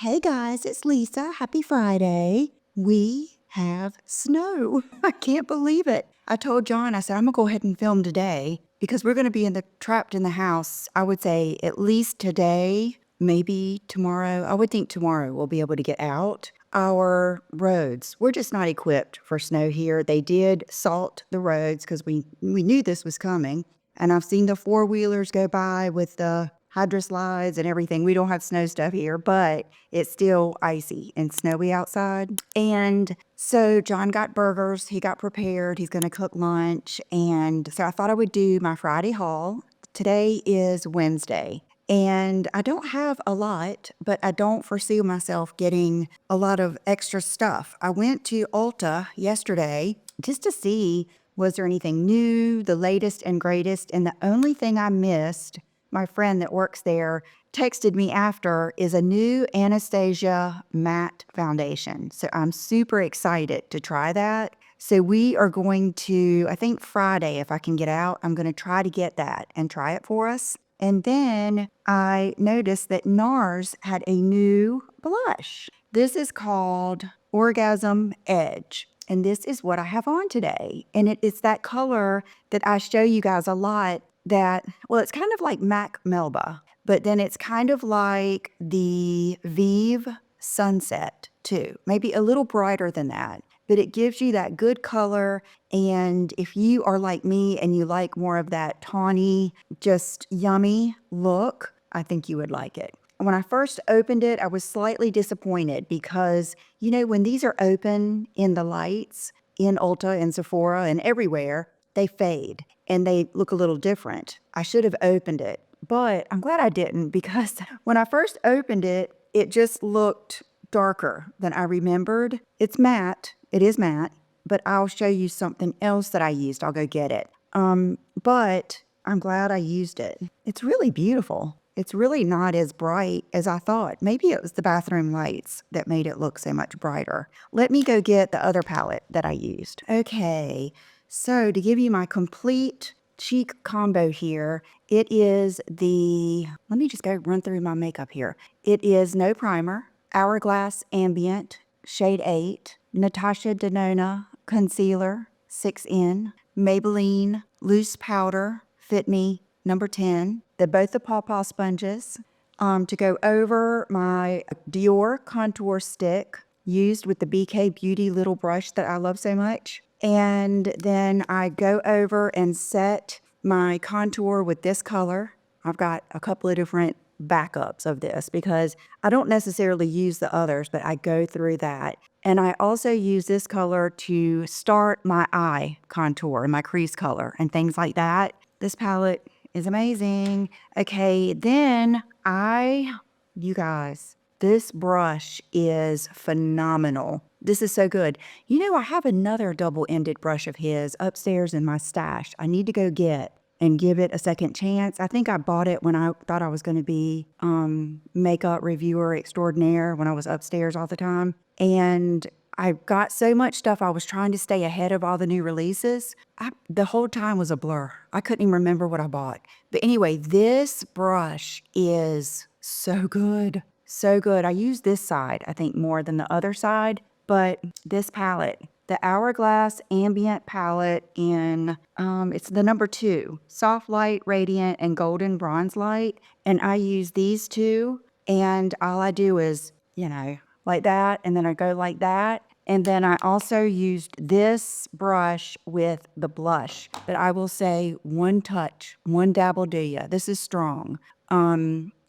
Hey guys, it's Lisa. Happy Friday. We have snow. I can't believe it. I told John, I said, I'm going to go ahead and film today because we're going to be trapped in the house, I would say at least today, maybe tomorrow. I would think tomorrow we'll be able to get out. Our roads, we're just not equipped for snow here. They did salt the roads because we knew this was coming. And I've seen the four-wheelers go by with the hydro slides and everything. We don't have snow stuff here, but it's still icy and snowy outside. And so John got burgers. He got prepared. He's going to cook lunch. And so I thought I would do my Friday haul. Today is Wednesday. And I don't have a lot, but I don't foresee myself getting a lot of extra stuff. I went to Ulta yesterday just to see, was there anything new, the latest and greatest? And the only thing I missed, my friend that works there texted me after, is a new Anastasia matte foundation. So I'm super excited to try that. So we are going to, I think Friday, if I can get out, I'm going to try to get that and try it for us. And then I noticed that Nars had a new blush. This is called Orgasm Edge. And this is what I have on today. And it's that color that I show you guys a lot that, well, it's kind of like MAC Melba, but then it's kind of like the Vive Sunset too. Maybe a little brighter than that. But it gives you that good color. And if you are like me and you like more of that tawny, just yummy look, I think you would like it. When I first opened it, I was slightly disappointed because, you know, when these are open in the lights in Ulta and Sephora and everywhere, they fade and they look a little different. I should have opened it, but I'm glad I didn't because when I first opened it, it just looked darker than I remembered. It's matte. It is matte, but I'll show you something else that I used. I'll go get it. But I'm glad I used it. It's really beautiful. It's really not as bright as I thought. Maybe it was the bathroom lights that made it look so much brighter. Let me go get the other palette that I used. Okay, so to give you my complete cheek combo here, it is let me just go run through my makeup here. It is no primer, Hourglass Ambient, shade 8, Natasha Denona Concealer, 6N, Maybelline Loose Powder, Fit Me, number 10. They're both the Paw Paw sponges. To go over my Dior contour stick used with the BK Beauty little brush that I love so much. And then I go over and set my contour with this color. I've got a couple of different backups of this because I don't necessarily use the others, but I go through that. And I also use this color to start my eye contour and my crease color and things like that. This palette is amazing. Okay, then you guys, this brush is phenomenal. This is so good. You know, I have another double-ended brush of his upstairs in my stash. I need to go get and give it a second chance. I think I bought it when I thought I was going to be makeup reviewer extraordinaire when I was upstairs all the time. And I got so much stuff. I was trying to stay ahead of all the new releases. The whole time was a blur. I couldn't even remember what I bought. But anyway, this brush is so good. So good. I use this side, I think, more than the other side. But this palette, the Hourglass Ambient palette in, it's the number 2, Soft Light, Radiant, and Golden Bronze Light. And I use these two, and all I do is, you know, like that, and then I go like that. And then I also used this brush with the blush. But I will say one touch, one dab will do ya. This is strong.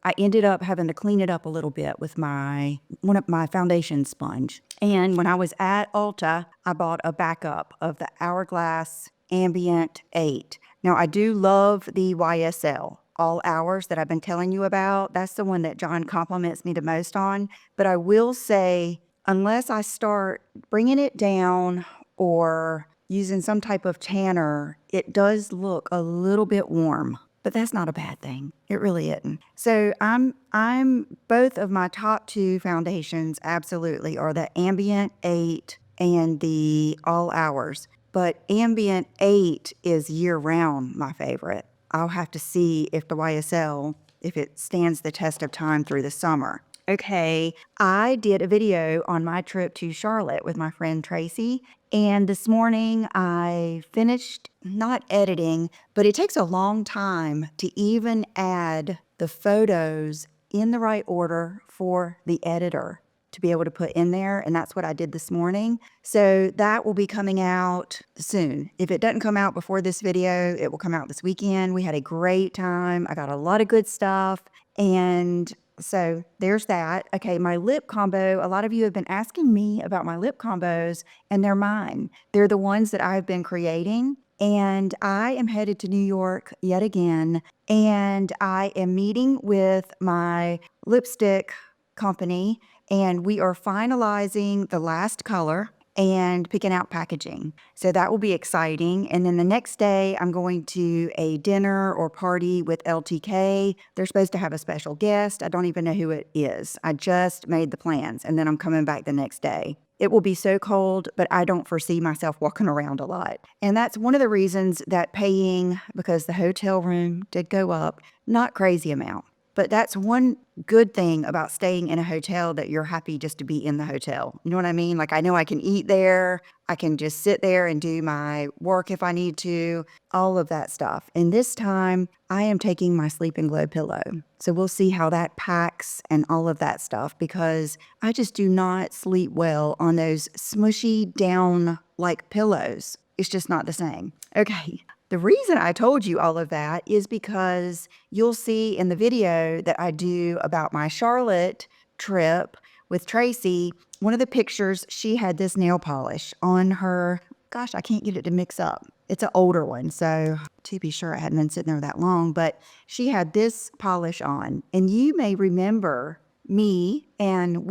I ended up having to clean it up a little bit with one of my foundation sponge. And when I was at Ulta, I bought a backup of the Hourglass Ambient 8. Now, I do love the YSL All Hours that I've been telling you about. That's the one that John compliments me the most on. But I will say, unless I start bringing it down or using some type of tanner, it does look a little bit warm. But that's not a bad thing. It really isn't. So I'm both of my top 2 foundations absolutely are the Ambient 8 and the All Hours. But Ambient 8 is year-round my favorite. I'll have to see if the YSL, if it stands the test of time through the summer. Okay, I did a video on my trip to Charlotte with my friend Tracy, and this morning I finished not editing, but it takes a long time to even add the photos in the right order for the editor to be able to put in there, and that's what I did this morning. So that will be coming out soon. If it doesn't come out before this video, it will come out this weekend. We had a great time. I got a lot of good stuff, and so there's that. Okay, my lip combo. A lot of you have been asking me about my lip combos, and they're mine. They're the ones that I've been creating. And I am headed to New York yet again. And I am meeting with my lipstick company, and we are finalizing the last color and picking out packaging. So that will be exciting. And then the next day, I'm going to a dinner or party with LTK. They're supposed to have a special guest. I don't even know who it is. I just made the plans, and then I'm coming back the next day. It will be so cold, but I don't foresee myself walking around a lot. And that's one of the reasons that paying, because the hotel room did go up, not crazy amount. But that's one good thing about staying in a hotel, that you're happy just to be in the hotel. You know what I mean? Like, I know I can eat there. I can just sit there and do my work if I need to, all of that stuff. And this time, I am taking my Sleep and Glow pillow. So we'll see how that packs and all of that stuff, because I just do not sleep well on those smushy down like pillows. It's just not the same. Okay. The reason I told you all of that is because you'll see in the video that I do about my Charlotte trip with Tracy, one of the pictures, she had this nail polish on her. Gosh, I can't get it to mix up. It's an older one, so to be sure, it hadn't been sitting there that long, but she had this polish on. And you may remember me and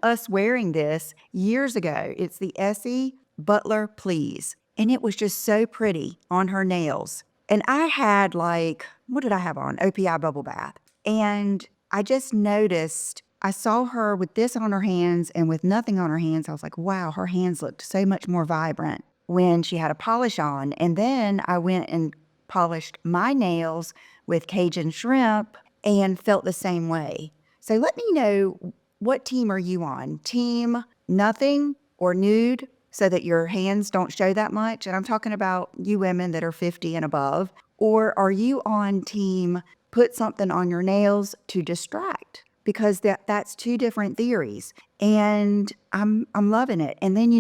us wearing this years ago. It's the Essie Butler Please. And it was just so pretty on her nails. And I had what did I have on? OPI Bubble Bath. And I just noticed, I saw her with this on her hands and with nothing on her hands. I was like, wow, her hands looked so much more vibrant when she had a polish on. And then I went and polished my nails with Cajun Shrimp and felt the same way. So let me know, what team are you on? Team nothing or nude, so that your hands don't show that much? And I'm talking about you women that are 50 and above. Or are you on team put something on your nails to distract? Because that's two different theories. And I'm loving it. And then,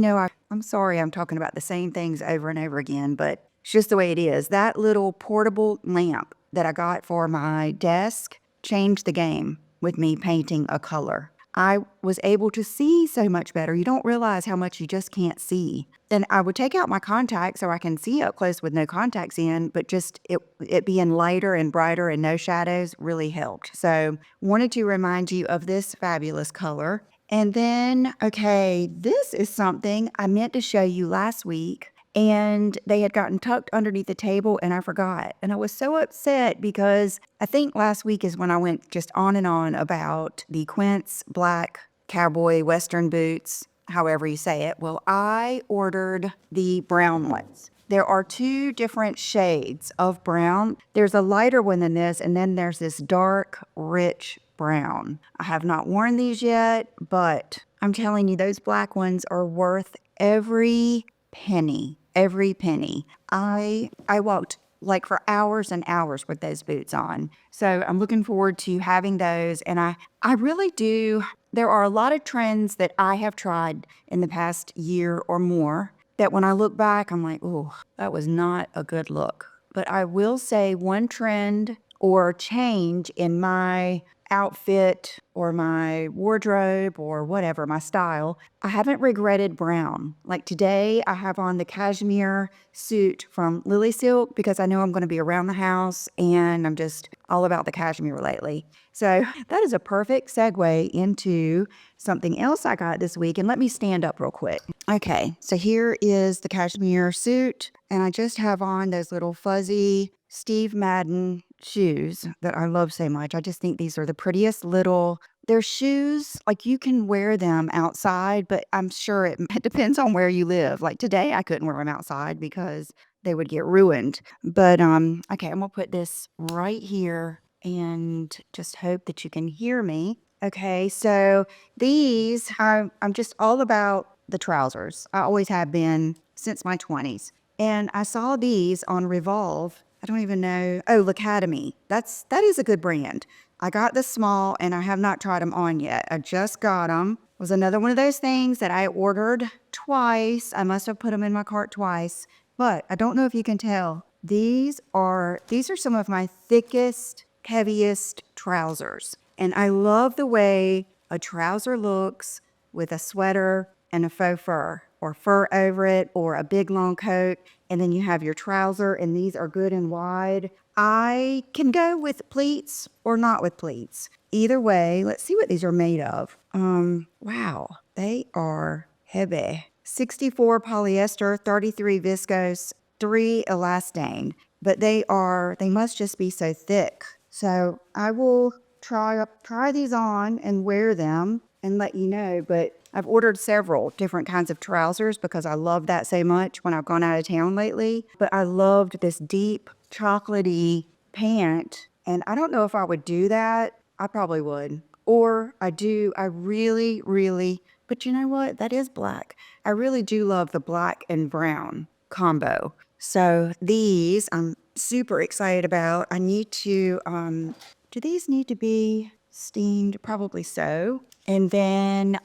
I'm sorry I'm talking about the same things over and over again, but it's just the way it is. That little portable lamp that I got for my desk changed the game with me painting a color. I was able to see so much better. You don't realize how much you just can't see. Then I would take out my contacts so I can see up close with no contacts in, but just it being lighter and brighter and no shadows really helped. So wanted to remind you of this fabulous color. And then, okay, this is something I meant to show you last week, and they had gotten tucked underneath the table and I forgot. And I was so upset, because I think last week is when I went just on and on about the Quince black cowboy western boots, however you say it. Well, I ordered the brown ones. There are two different shades of brown. There's a lighter one than this, and then there's this dark, rich brown. I have not worn these yet, but I'm telling you, those black ones are worth every penny. Every penny. I walked like for hours and hours with those boots on. So I'm looking forward to having those. And I really do. There are a lot of trends that I have tried in the past year or more that when I look back, I'm like, oh, that was not a good look. But I will say one trend or change in my outfit or my wardrobe or whatever, my style, I haven't regretted brown. Like today, I have on the cashmere suit from Lily Silk, because I know I'm going to be around the house and I'm just all about the cashmere lately. So that is a perfect segue into something else I got this week. And let me stand up real quick. Okay, so here is the cashmere suit, and I just have on those little fuzzy Steve Madden shoes that I love so much. I just think these are the prettiest little, they're shoes, like you can wear them outside, but I'm sure it depends on where you live. Like today, I couldn't wear them outside because they would get ruined. But okay, I'm gonna put this right here and just hope that you can hear me. Okay, so these, I'm just all about the trousers. I always have been since my 20s. And I saw these on Revolve. I don't even know. Oh, L'Academy. That is a good brand. I got the small and I have not tried them on yet. I just got them. It was another one of those things that I ordered twice. I must have put them in my cart twice, but I don't know if you can tell. These are some of my thickest, heaviest trousers. And I love the way a trouser looks with a sweater and a faux fur or fur over it or a big long coat. And then you have your trouser, and these are good and wide. I can go with pleats or not with pleats. Either way, let's see what these are made of. Wow, they are heavy. 64 polyester, 33 viscose, 3 elastane. But they must just be so thick. So I will try these on and wear them and let you know. But I've ordered several different kinds of trousers because I love that so much when I've gone out of town lately. But I loved this deep chocolatey pant, and I don't know if I would do that. I probably would. Or I really, really, but you know what? That is black. I really do love the black and brown combo. So these I'm super excited about. I need to, do these need to be steamed? Probably so. And then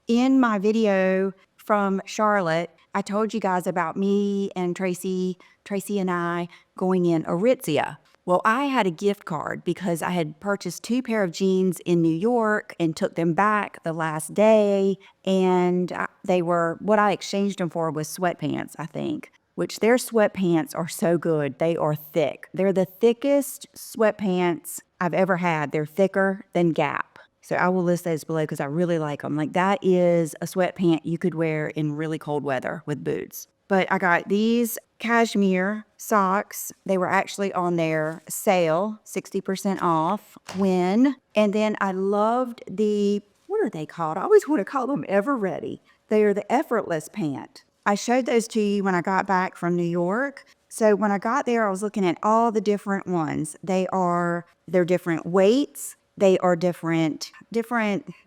in my video from Charlotte, I told you guys about me and Tracy and I going in Aritzia. Well, I had a gift card because I had purchased 2 pair of jeans in New York and took them back the last day. And they were, what I exchanged them for was sweatpants, I think, which their sweatpants are so good. They are thick. They're the thickest sweatpants I've ever had. They're thicker than Gap. So I will list those below because I really like them. Like that is a sweatpant you could wear in really cold weather with boots. But I got these cashmere socks. They were actually on their sale, 60% off when. And then I loved what are they called? I always want to call them Ever Ready. They are the effortless pant. I showed those to you when I got back from New York. So when I got there, I was looking at all the different ones. They're different weights. They are different,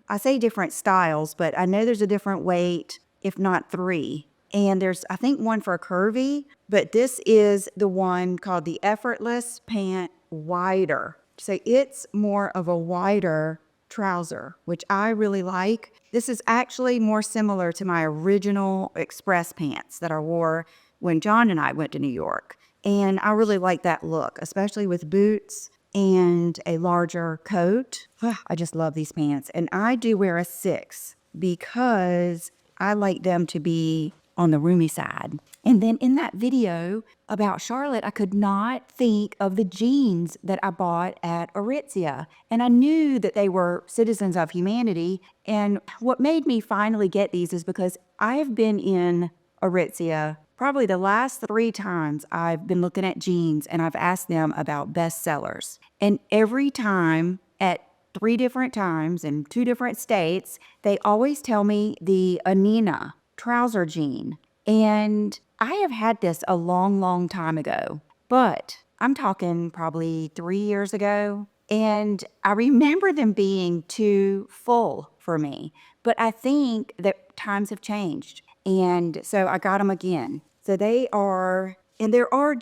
I say different styles, but I know there's a different weight, if not 3. And there's, I think, one for curvy, but this is the one called the Effortless Pant Wider. So it's more of a wider trouser, which I really like. This is actually more similar to my original Express pants that I wore when John and I went to New York. And I really like that look, especially with boots and a larger coat. I just love these pants. And I do wear a 6 because I like them to be on the roomy side. And then in that video about Charlotte, I could not think of the jeans that I bought at Aritzia. And I knew that they were Citizens of Humanity. And what made me finally get these is because I have been in Aritzia probably the last 3 times I've been looking at jeans and I've asked them about bestsellers. And every time at 3 different times in 2 different states, they always tell me the Annina trouser jean. And I have had this a long, long time ago, but I'm talking probably 3 years ago. And I remember them being too full for me, but I think that times have changed. And so I got them again. So they are, and there are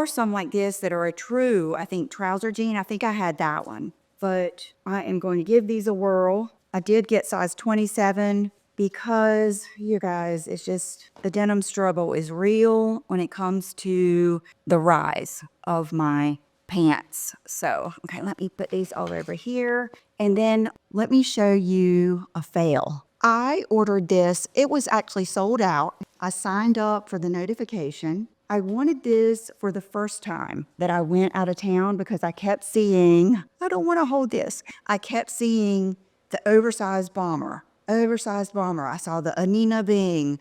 some like this that are a true, I think, trouser jean. I think I had that one, but I am going to give these a whirl. I did get size 27 because, you guys, it's just the denim struggle is real when it comes to the rise of my pants. So, okay, let me put these all over here. And then let me show you a fail. I ordered this. It was actually sold out. I signed up for the notification. I wanted this for the first time that I went out of town because I kept seeing, I don't want to hold this. I kept seeing the oversized bomber. I saw the Annina Bing,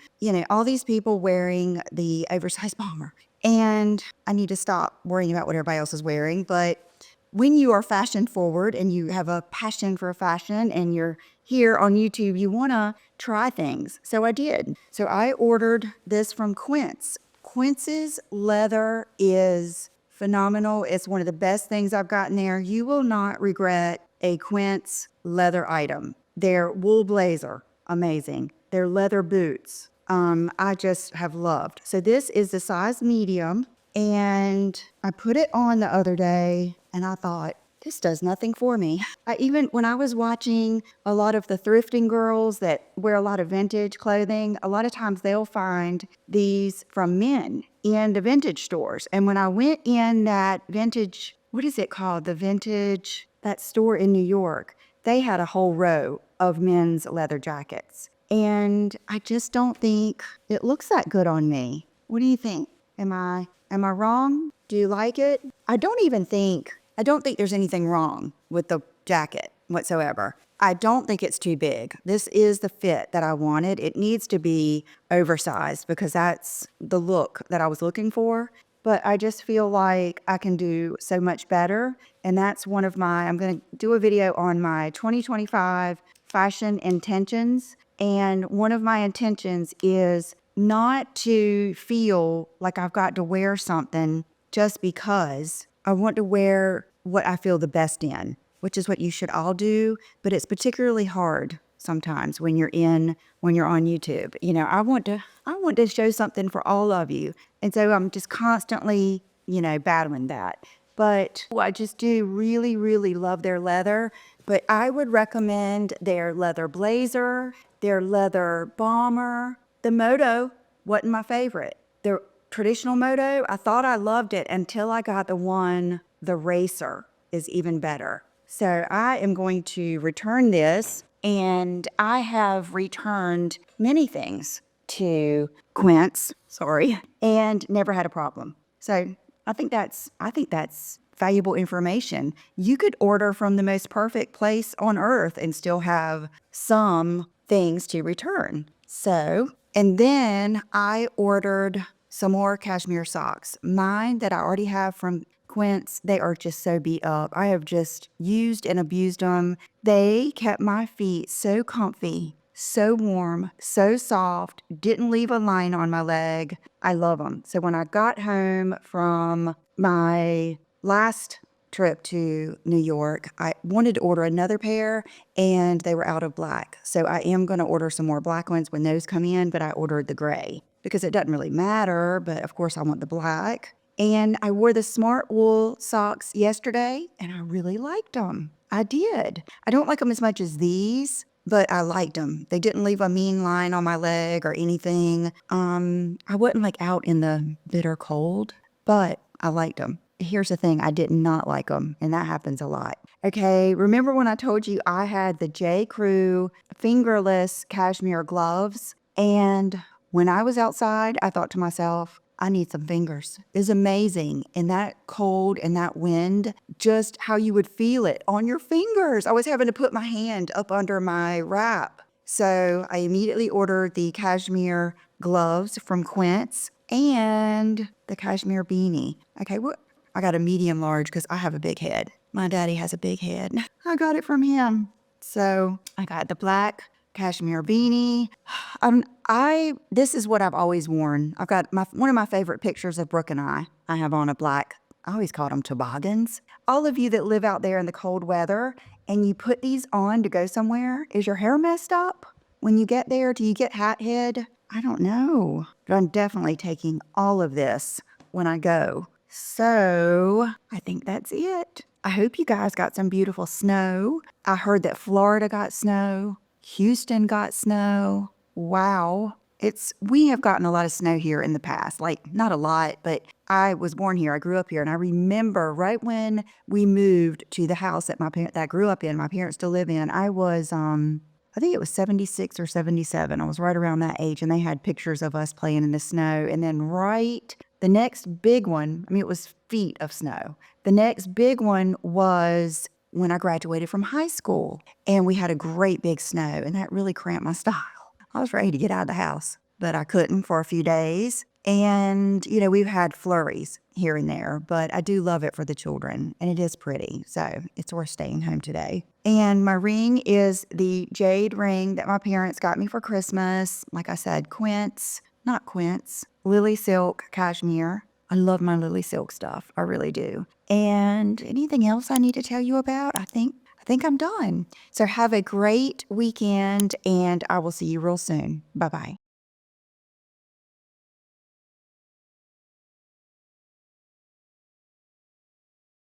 all these people wearing the oversized bomber. And I need to stop worrying about what everybody else is wearing. But when you are fashion forward and you have a passion for fashion and you're here on YouTube, you want to try things. So I did. So I ordered this from Quince. Quince's leather is phenomenal. It's one of the best things I've gotten there. You will not regret a Quince leather item. Their wool blazer, amazing. Their leather boots, I just have loved. So this is the size medium, and I put it on the other day, and I thought, this does nothing for me. When I was watching a lot of the thrifting girls that wear a lot of vintage clothing, a lot of times they'll find these from men in the vintage stores. And when I went in that vintage, what is it called? That store in New York, they had a whole row of men's leather jackets. And I just don't think it looks that good on me. What do you think? Am I wrong? Do you like it? I don't think there's anything wrong with the jacket whatsoever. I don't think it's too big. This is the fit that I wanted. It needs to be oversized because that's the look that I was looking for. But I just feel like I can do so much better. And that's I'm going to do a video on my 2025 fashion intentions. And one of my intentions is not to feel like I've got to wear something just because. I want to wear what I feel the best in, which is what you should all do. But it's particularly hard sometimes when you're on YouTube. I want to show something for all of you. And so I'm just constantly, battling that. But I just do really, really love their leather. But I would recommend their leather blazer, their leather bomber. The moto wasn't my favorite. The traditional moto, I thought I loved it until I got the racer is even better. So I am going to return this, and I have returned many things to Quince, and never had a problem. So I think that's valuable information. You could order from the most perfect place on earth and still have some things to return. So, and then I ordered some more cashmere socks. Mine that I already have from Quince, they are just so beat up. I have just used and abused them. They kept my feet so comfy, so warm, so soft, didn't leave a line on my leg. I love them. So when I got home from my last trip to New York, I wanted to order another pair and they were out of black. So I am going to order some more black ones when those come in, but I ordered the gray because it doesn't really matter. But of course I want the black. And I wore the smart wool socks yesterday and I really liked them. I did. I don't like them as much as these, but I liked them. They didn't leave a mean line on my leg or anything. I wasn't like out in the bitter cold, but I liked them. Here's the thing, I did not like them, and that happens a lot. Okay, remember when I told you I had the J. Crew fingerless cashmere gloves? And when I was outside, I thought to myself, I need some fingers. It's amazing. In that cold and that wind, just how you would feel it on your fingers. I was having to put my hand up under my wrap. So I immediately ordered the cashmere gloves from Quince and the cashmere beanie. Okay, I got a medium large because I have a big head. My daddy has a big head. I got it from him. So I got the black cashmere beanie. This is what I've always worn. I've got one of my favorite pictures of Brooke and I have on a black, I always called them toboggans. All of you that live out there in the cold weather and you put these on to go somewhere, is your hair messed up? When you get there, do you get hat head? I don't know. But I'm definitely taking all of this when I go. So I think that's it. I hope you guys got some beautiful snow. I heard that Florida got snow. Houston got snow. Wow. We have gotten a lot of snow here in the past. Like, not a lot, but I was born here. I grew up here. And I remember right when we moved to the house that I grew up in, my parents still live in, I was, I think it was 76 or 77. I was right around that age. And they had pictures of us playing in the snow. And then the next big one, it was feet of snow. The next big one was when I graduated from high school. And we had a great big snow. And that really cramped my style. I was ready to get out of the house, but I couldn't for a few days. And, we've had flurries here and there, but I do love it for the children, and it is pretty, so it's worth staying home today. And my ring is the jade ring that my parents got me for Christmas. Like I said, Lily Silk cashmere. I love my Lily Silk stuff. I really do. And anything else I need to tell you about? I think I think I'm done. So have a great weekend, and I will see you real soon. Bye-bye.